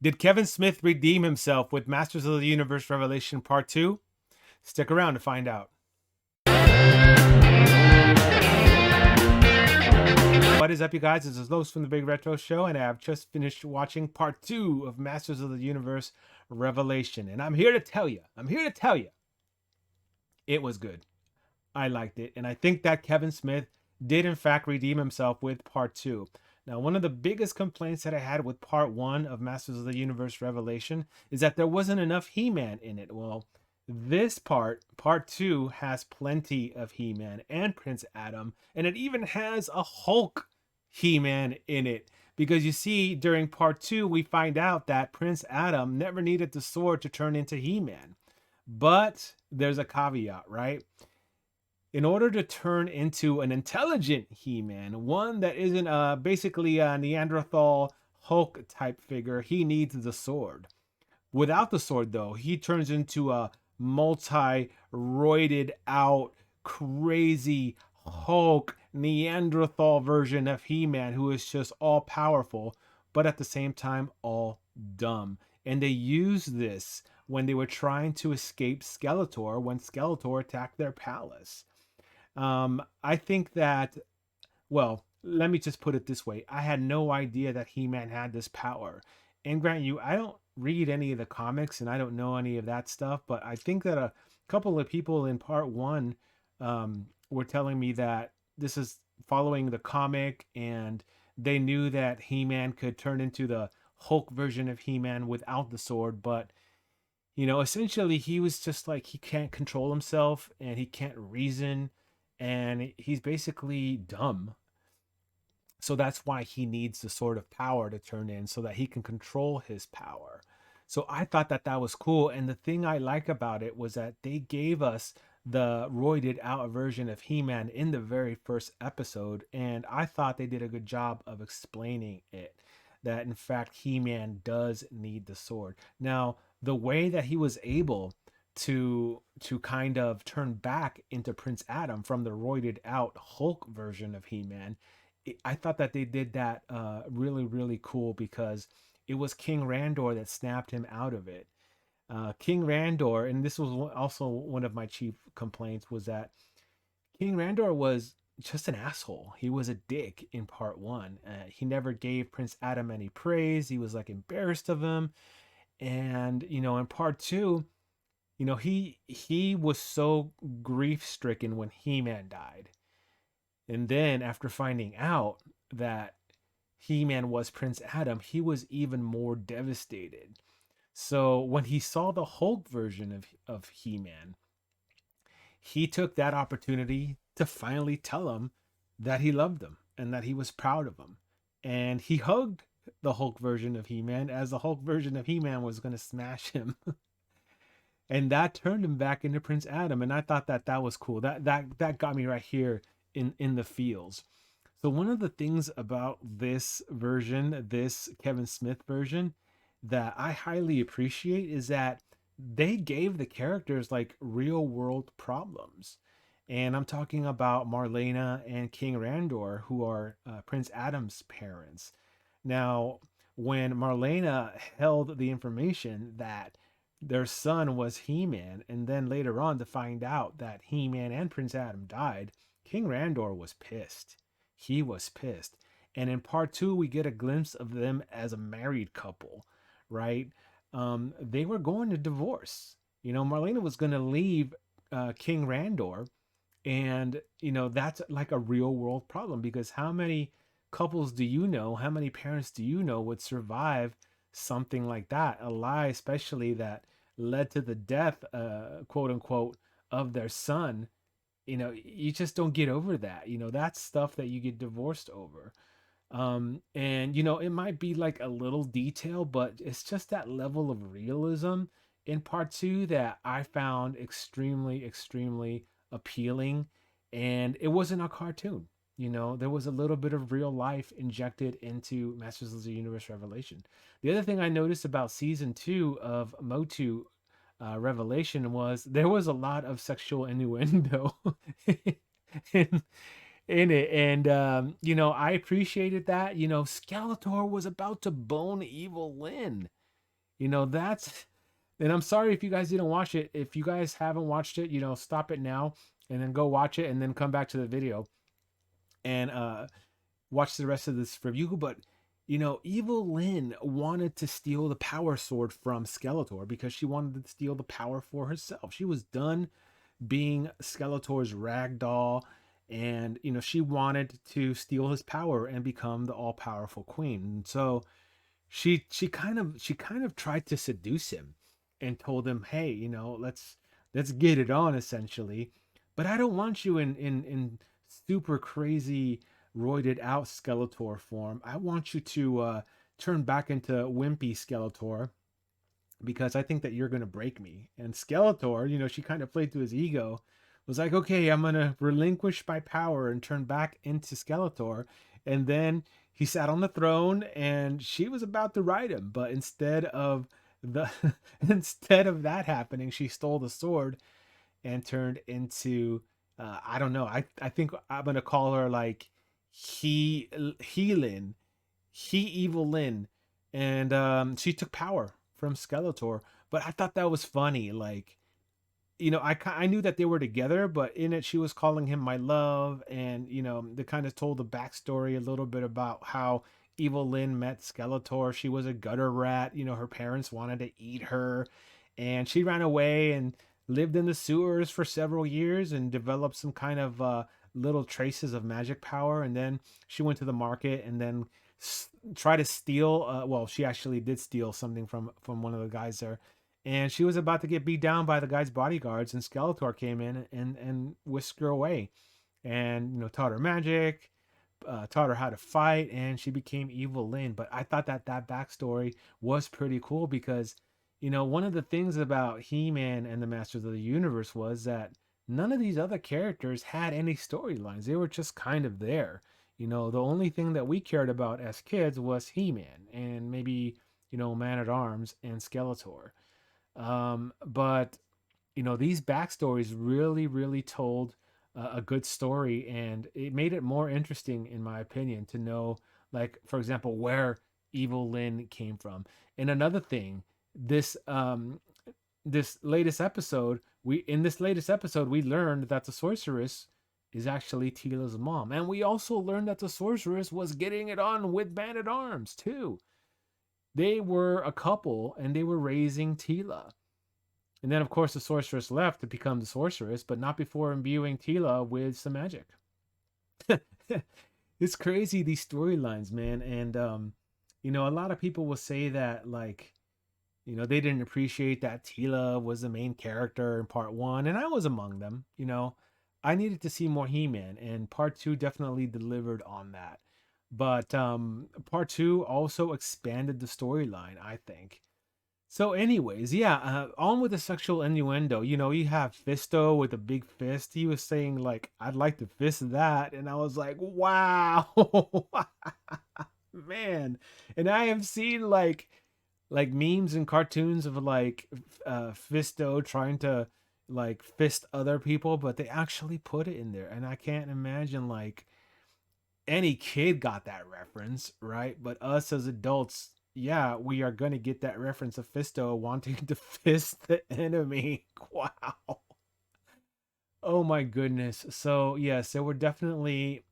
Did Kevin Smith redeem himself with Masters of the Universe Revelation Part 2? Stick around to find out. What is up, you guys? This is Los from the Big Retro Show, and I have just finished watching Part 2 of Masters of the Universe Revelation. And I'm here to tell you, it was good. I liked it. And I think that Kevin Smith did, in fact, redeem himself with Part 2. Now, one of the biggest complaints that I had with Part 1 of Masters of the Universe Revelation is that there wasn't enough He-Man in it. Well, this part, Part 2, has plenty of He-Man and Prince Adam, and it even has a Hulk He-Man in it. Because you see, during Part 2, we find out that Prince Adam never needed the sword to turn into He-Man. But there's a caveat, right? In order to turn into an intelligent He-Man, one that isn't basically a Neanderthal Hulk type figure, he needs the sword. Without the sword, though, he turns into a multi-roided out, crazy Hulk Neanderthal version of He-Man who is just all powerful, but at the same time all dumb. And they used this when they were trying to escape Skeletor when Skeletor attacked their palace. I think that, well, let me just put it this way. I had no idea that He-Man had this power. And grant you, I don't read any of the comics and I don't know any of that stuff, but I think that a couple of people in part one were telling me that this is following the comic and they knew that He-Man could turn into the Hulk version of He-Man without the sword, but essentially he was just like he can't control himself and he can't reason and he's basically dumb. So that's why he needs the sword of power to turn in so that he can control his power. So I thought that that was cool. And the thing I like about it was that they gave us the roided out version of He-Man in the very first episode. And I thought they did a good job of explaining it. That in fact, He-Man does need the sword. Now, the way that he was able to kind of turn back into Prince Adam from the roided out Hulk version of He-Man, I thought that they did that really, really cool because it was King Randor that snapped him out of it. King Randor, and this was also one of my chief complaints, was that King Randor was just an asshole. He was a dick in part one. He never gave Prince Adam any praise. He was like embarrassed of him. And, in part two, he was so grief stricken when He-Man died. And then after finding out that He-Man was Prince Adam, he was even more devastated. So when he saw the Hulk version of He-Man, he took that opportunity to finally tell him that he loved him and that he was proud of him. And he hugged the Hulk version of He-Man as the Hulk version of He-Man was going to smash him. And that turned him back into Prince Adam. And I thought that that was cool. That got me right here in the feels. So one of the things about this version, this Kevin Smith version, that I highly appreciate is that they gave the characters like real world problems. And I'm talking about Marlena and King Randor, who are Prince Adam's parents. Now, when Marlena held the information that their son was He-Man, and then later on to find out that He-Man and Prince Adam died, King Randor was pissed. He was pissed. And in part two, we get a glimpse of them as a married couple, right? They were going to divorce. Marlena was going to leave King Randor, and that's like a real world problem because how many couples do you know? How many parents do you know would survive something like that? A lie, especially that led to the death, quote unquote, of their son. You just don't get over that. That's stuff that you get divorced over. And it might be like a little detail, but it's just that level of realism in part two that I found extremely, extremely appealing. And it wasn't a cartoon. There was a little bit of real life injected into Masters of the Universe Revelation. The other thing I noticed about season two of MOTU Revelation was there was a lot of sexual innuendo in, in it. And, I appreciated that. Skeletor was about to bone evil Lynn. That's, and I'm sorry if you guys didn't watch it. If you guys haven't watched it, stop it now and then go watch it and then come back to the video and watch the rest of this review. But Evil Lynn wanted to steal the power sword from Skeletor because she wanted to steal the power for herself. She was done being Skeletor's ragdoll, and she wanted to steal his power and become the all-powerful queen. And so she kind of tried to seduce him and told him, hey, let's get it on, essentially. But I don't want you in super crazy roided out Skeletor form. I want you to turn back into wimpy Skeletor because I think that you're going to break me. And Skeletor, she kind of played to his ego, was like, okay, I'm going to relinquish my power and turn back into Skeletor. And then he sat on the throne and she was about to ride him. But the instead of that happening, she stole the sword and turned into, I don't know. I think I'm going to call her like Heelin, he Evil Lynn, and she took power from Skeletor. But I thought that was funny. Like, I knew that they were together, but in it, she was calling him my love, and they kind of told the backstory a little bit about how Evil Lynn met Skeletor. She was a gutter rat. Her parents wanted to eat her, and she ran away and lived in the sewers for several years and developed some kind of little traces of magic power. And then she went to the market and then try to steal. Well, she actually did steal something from one of the guys there, and she was about to get beat down by the guy's bodyguards. And Skeletor came in and whisked her away, and taught her magic, taught her how to fight, and she became Evil Lynn. But I thought that backstory was pretty cool because one of the things about He-Man and the Masters of the Universe was that none of these other characters had any storylines. They were just kind of there. The only thing that we cared about as kids was He-Man and maybe, Man at Arms and Skeletor. But these backstories really, really told a good story, and it made it more interesting, in my opinion, to know, like, for example, where Evil Lynn came from. And another thing, this latest episode, we learned that the sorceress is actually Tila's mom, and we also learned that the sorceress was getting it on with Man at Arms too. They were a couple, and they were raising Tila. And then, of course, the sorceress left to become the sorceress, but not before imbuing Tila with some magic. It's crazy, these storylines, man. And a lot of people will say that, like, they didn't appreciate that Tila was the main character in part one, and I was among them. I needed to see more He-Man, and part two definitely delivered on that. But part two also expanded the storyline, I think. So, anyways, yeah, on with the sexual innuendo. You have Fisto with a big fist. He was saying, like, I'd like to fist that. And I was like, wow, man. And I have seen, like memes and cartoons of, like, Fisto trying to, like, fist other people, but they actually put it in there. And I can't imagine, like, any kid got that reference, right? But us as adults, yeah, we are going to get that reference of Fisto wanting to fist the enemy. Wow. Oh my goodness. So, yes, there were definitely,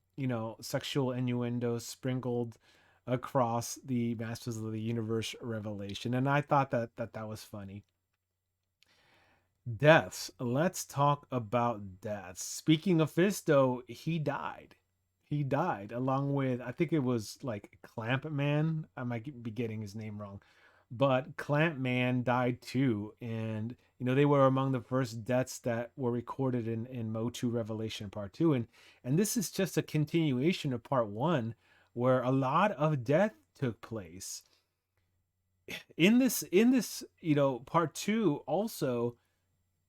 sexual innuendos sprinkled across the Masters of the Universe revelation. And I thought that was funny. Deaths. Let's talk about deaths. Speaking of Fisto, he died. He died along with, I think it was like Clamp Man. I might be getting his name wrong, but Clamp Man died too. And they were among the first deaths that were recorded in MOTU Revelation Part Two. And this is just a continuation of Part One, where a lot of death took place. In this Part Two also,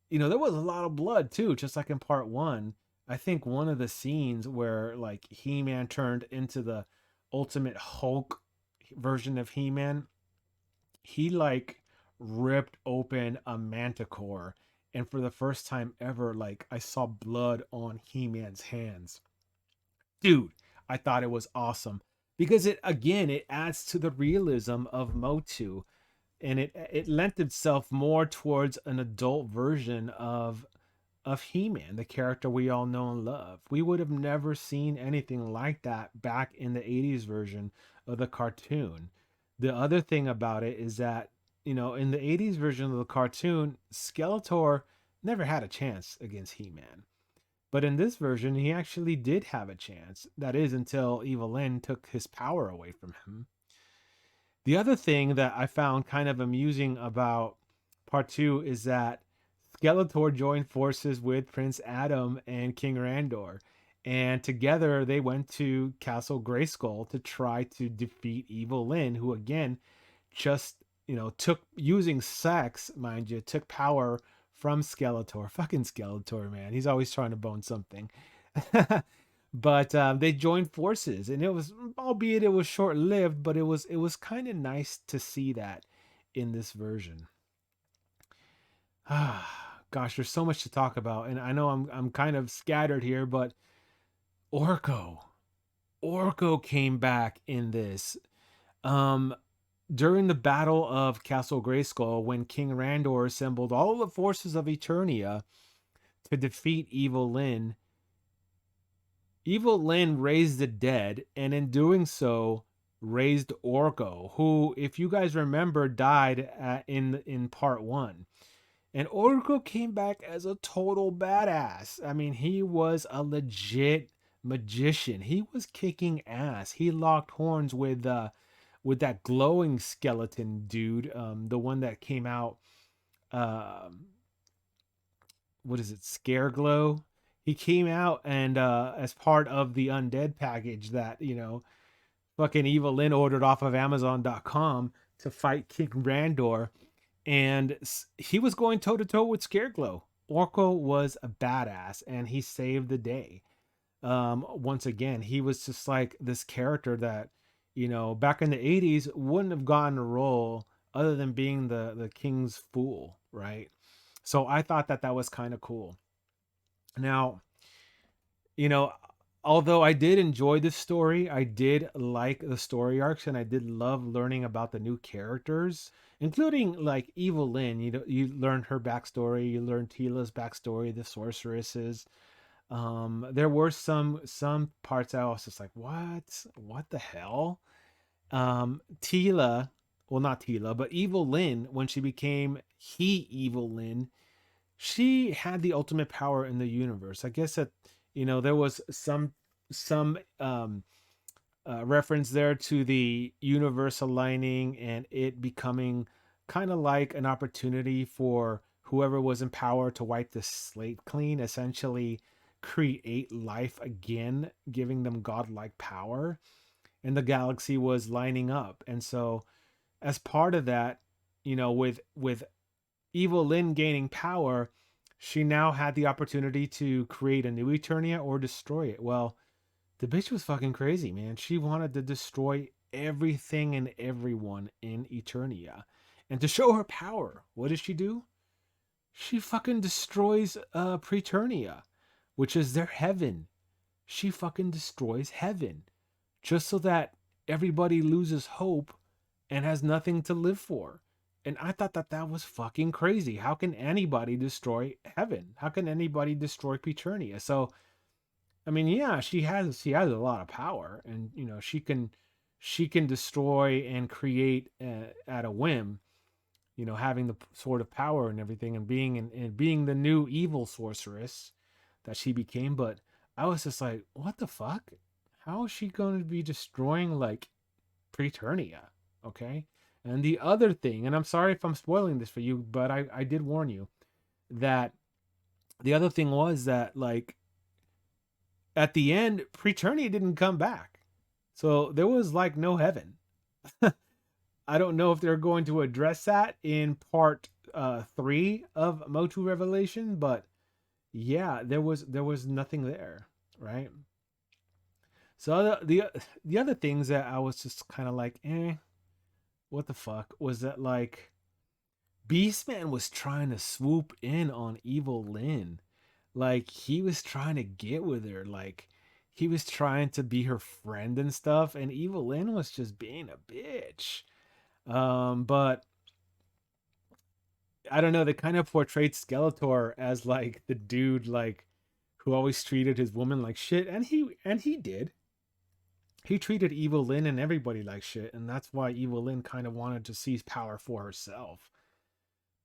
there was a lot of blood too, just like in part one. I think one of the scenes where, like, He-Man turned into the ultimate Hulk version of He-Man, he, like, ripped open a manticore, and for the first time ever, like, I saw blood on He-Man's hands. Dude, I thought it was awesome because it adds to the realism of MOTU. and it lent itself more towards an adult version of He-Man, the character we all know and love. We would have never seen anything like that back in the 80s version of the cartoon. The other thing about it is that, in the 80s version of the cartoon, Skeletor never had a chance against He-Man. But in this version, he actually did have a chance. That is, until Evelyn took his power away from him. The other thing that I found kind of amusing about part two is that Skeletor joined forces with Prince Adam and King Randor. And together they went to Castle Grayskull to try to defeat Evil Lyn, who again just, took, using sex, mind you, took power from Skeletor. Fucking Skeletor, man. He's always trying to bone something. But they joined forces, and it was, albeit it was short lived, but it was kind of nice to see that in this version. Gosh, there's so much to talk about, and I know I'm kind of scattered here, but Orko, Orko came back in this. Um, During the Battle of Castle Grayskull, when King Randor assembled all the forces of Eternia to defeat Evil Lyn, Evil Lyn raised the dead, and in doing so, raised Orko, who, if you guys remember, died in part one. And Orko came back as a total badass. I mean, he was a legit magician. He was kicking ass. He locked horns with that glowing skeleton dude, the one that came out. Um, what is it? Scareglow. He came out and as part of the undead package that fucking Evil Lyn ordered off of Amazon.com to fight King Randor, and he was going toe to toe with Scareglow. Orko was a badass, and he saved the day. Once again, he was just like this character that, back in the 80s wouldn't have gotten a role other than being the king's fool, right? So I thought that was kind of cool. Now, you know, although I did enjoy this story, I did like the story arcs, and I did love learning about the new characters, including like Evil Lyn. You learned her backstory, you learned Tila's backstory, the sorceresses. There were some parts I was just like, what the hell? Tila, well, not Tila, but Evil Lyn, when she became Evil Lyn, she had the ultimate power in the universe. I guess that there was some reference there to the universe aligning and it becoming kind of like an opportunity for whoever was in power to wipe the slate clean, essentially create life again, giving them godlike power. And the galaxy was lining up, and so as part of that, with Evil Lyn gaining power, she now had the opportunity to create a new Eternia or destroy it. Well, the bitch was fucking crazy, man. She wanted to destroy everything and everyone in Eternia. And to show her power, what does she do? She fucking destroys Preternia, which is their heaven. She fucking destroys heaven just so that everybody loses hope and has nothing to live for. And I thought that was fucking crazy. How can anybody destroy heaven? How can anybody destroy Preternia? So, I mean, yeah, she has a lot of power, and she can destroy and create at a whim. Having the sort of power and everything, and being the new evil sorceress that she became. But I was just like, what the fuck? How is she going to be destroying like Preternia? Okay. And the other thing, and I'm sorry if I'm spoiling this for you, but I did warn you that the other thing was that, like, at the end, Preternia didn't come back. So there was like no heaven. I don't know if they're going to address that in part 3 of MOTU Revelation, but yeah, there was nothing there, right? So the other things that I was just kind of like, what the fuck, was that like Beastman was trying to swoop in on Evil Lyn. Like he was trying to get with her. Like he was trying to be her friend and stuff. And Evil Lyn was just being a bitch. But I don't know, they kind of portrayed Skeletor as like the dude like who always treated his woman like shit, and he did. He treated Evil Lyn and everybody like shit, and that's why Evil Lyn kind of wanted to seize power for herself.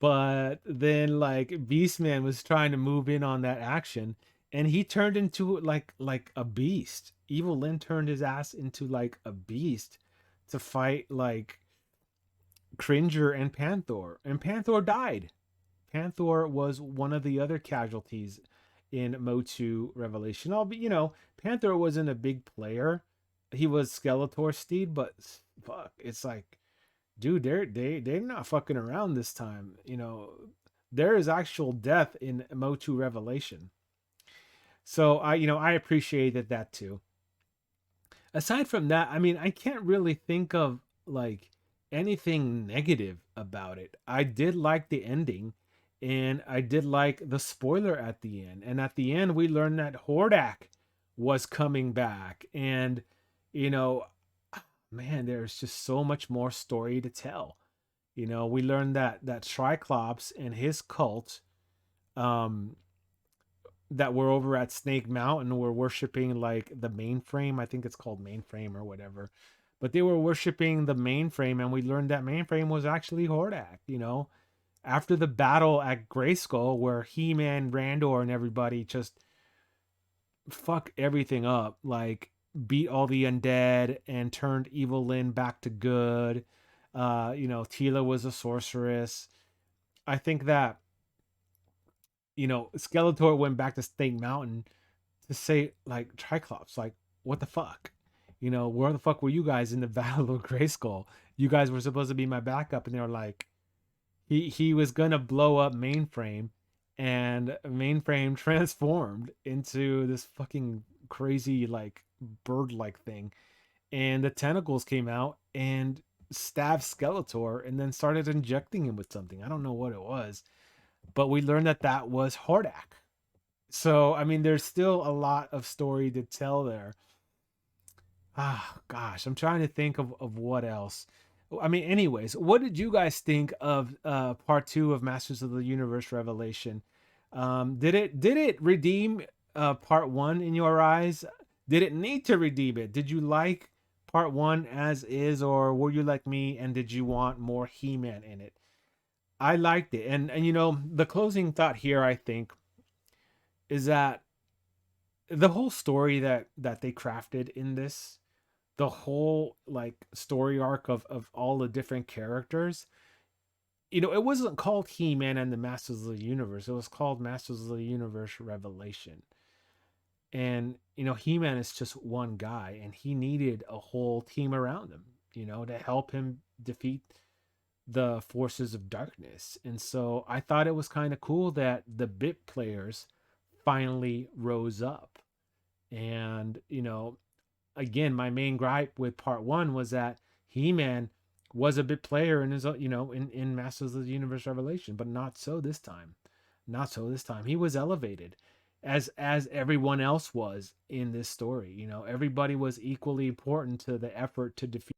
But then like Beastman was trying to move in on that action, and he turned into like a beast. Evil Lyn turned his ass into like a beast to fight like Cringer and Panthor, and Panthor died. Panthor was one of the other casualties in MOTU Revelation. Panthor wasn't a big player. He was Skeletor steed, but fuck, it's like, dude, they're not fucking around this time. There is actual death in MOTU Revelation. So I appreciated that too. Aside from that, I mean, I can't really think of like anything negative about it. I did like the ending, and I did like the spoiler at the end. And at the end, we learned that Hordak was coming back, and you know, man, there's just so much more story to tell. We learned that Triclops and his cult, um, that were over at Snake Mountain were worshiping like the mainframe. I think it's called mainframe or whatever. But they were worshiping the mainframe, and we learned that mainframe was actually Hordak. After the battle at Grayskull, where He-Man, Randor, and everybody just fuck everything up, like beat all the undead and turned Evil Lyn back to good. Tila was a sorceress. I think that Skeletor went back to Snake Mountain to say like Triclops, like what the fuck, where the fuck were you guys in the Battle of Grayskull? You guys were supposed to be my backup, and they were like, he was gonna blow up Mainframe, and Mainframe transformed into this fucking crazy like bird-like thing, and the tentacles came out and stabbed Skeletor, and then started injecting him with something. I don't know what it was, but we learned that was Hordak. So, I mean, there's still a lot of story to tell there. Ah, gosh, I'm trying to think of what else. I mean, anyways, what did you guys think of part two of Masters of the Universe Revelation? Did it redeem part one in your eyes? Did it need to redeem it? Did you like part one as is, or were you like me and did you want more He-Man in it? I liked it, and the closing thought here, I think, is that the whole story that they crafted in this, the whole like story arc of all the different characters, it wasn't called He-Man and the Masters of the Universe. It was called Masters of the Universe Revelation. And He-Man is just one guy, and he needed a whole team around him, to help him defeat the forces of darkness. And so I thought it was kind of cool that the bit players finally rose up. And, again, my main gripe with part one was that He-Man was a bit player in his, in Masters of the Universe Revelation, but not so this time. Not so this time. He was elevated as everyone else was in this story. Everybody was equally important to the effort to defeat